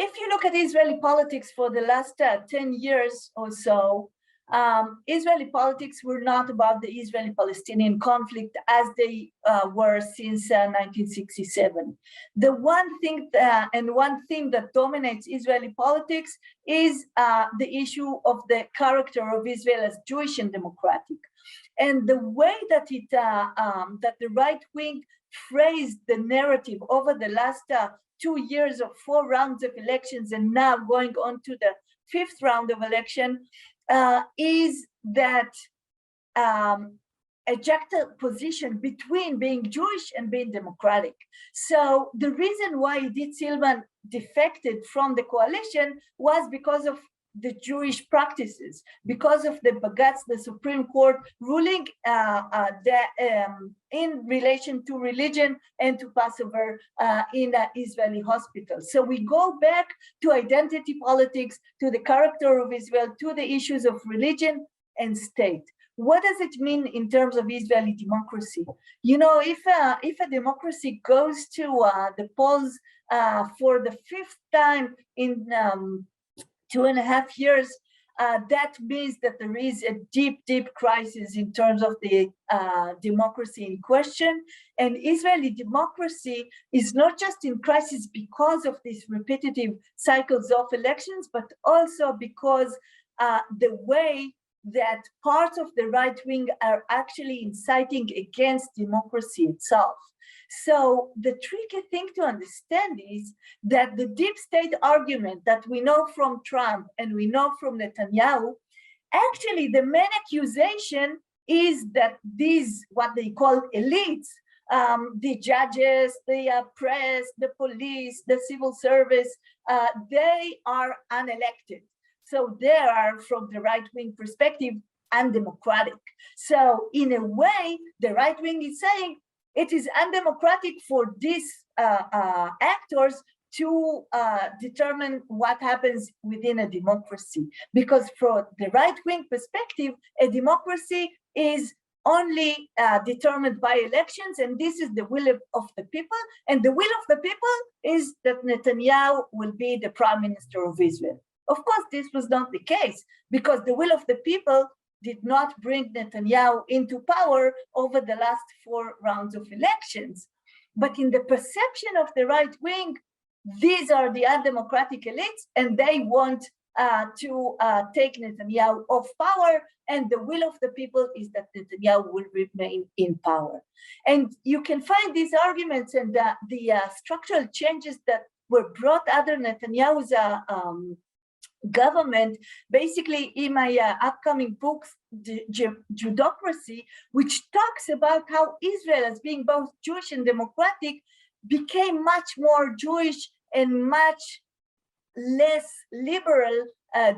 if you look at Israeli politics for the last 10 years or so, Israeli politics were not about the Israeli-Palestinian conflict as they were since 1967. The one thing that dominates Israeli politics is the issue of the character of Israel as Jewish and democratic. And the way that that the right wing phrased the narrative over the last 2 years of 4 rounds of elections, and now going on to the 5th round of election, is that a juxtaposition between being Jewish and being democratic. So the reason why Idit Silman defected from the coalition was because of the Jewish practices, because of the Bagatz, the Supreme Court ruling in relation to religion and to Passover in Israeli hospitals. So we go back to identity politics, to the character of Israel, to the issues of religion and state. What does it mean in terms of Israeli democracy? You know, if a democracy goes to the polls for the 5th time in 2.5 years, that means that there is a deep crisis in terms of the democracy in question. And Israeli democracy is not just in crisis because of these repetitive cycles of elections, but also because the way that parts of the right wing are actually inciting against democracy itself. So the tricky thing to understand is that the deep state argument that we know from Trump and we know from Netanyahu, actually the main accusation is that these, what they call elites, the judges, the press, the police, the civil service, they are unelected. So they are, from the right-wing perspective, undemocratic. So in a way, the right wing is saying it is undemocratic for these actors to determine what happens within a democracy. Because from the right-wing perspective, a democracy is only determined by elections, and this is the will of the people. And the will of the people is that Netanyahu will be the prime minister of Israel. Of course, this was not the case, because the will of the people did not bring Netanyahu into power over the last 4 rounds of elections. But in the perception of the right wing, these are the undemocratic elites, and they want to take Netanyahu off power, and the will of the people is that Netanyahu will remain in power. And you can find these arguments and the structural changes that were brought under Netanyahu's government, basically in my upcoming book, Judocracy, which talks about how Israel, as being both Jewish and democratic, became much more Jewish and much less liberal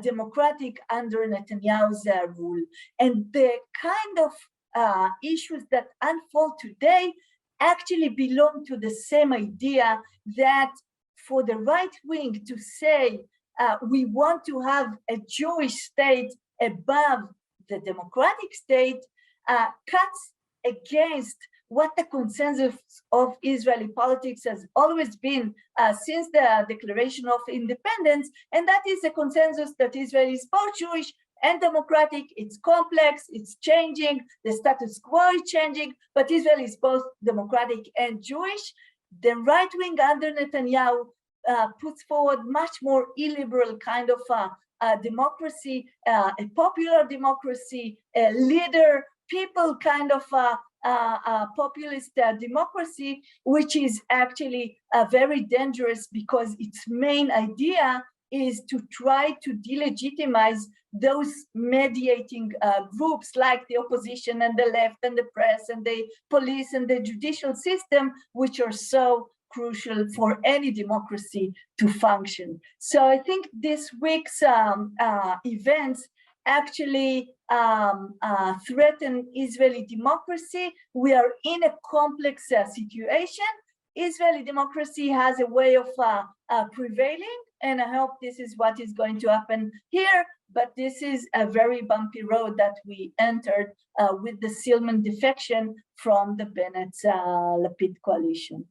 democratic under Netanyahu's rule. And the kind of issues that unfold today actually belong to the same idea that for the right wing to say we want to have a Jewish state above the democratic state cuts against what the consensus of Israeli politics has always been since the Declaration of Independence, and that is a consensus that Israel is both Jewish and democratic. It's complex, it's changing, the status quo is changing, but Israel is both democratic and Jewish. The right wing under Netanyahu puts forward much more illiberal kind of democracy, a popular democracy, a leader, people kind of populist democracy, which is actually very dangerous because its main idea is to try to delegitimize those mediating groups like the opposition and the left and the press and the police and the judicial system, which are so crucial for any democracy to function. So I think this week's events actually threaten Israeli democracy. We are in a complex situation. Israeli democracy has a way of prevailing, and I hope this is what is going to happen here. But this is a very bumpy road that we entered with the Silman defection from the Bennett-Lapid coalition.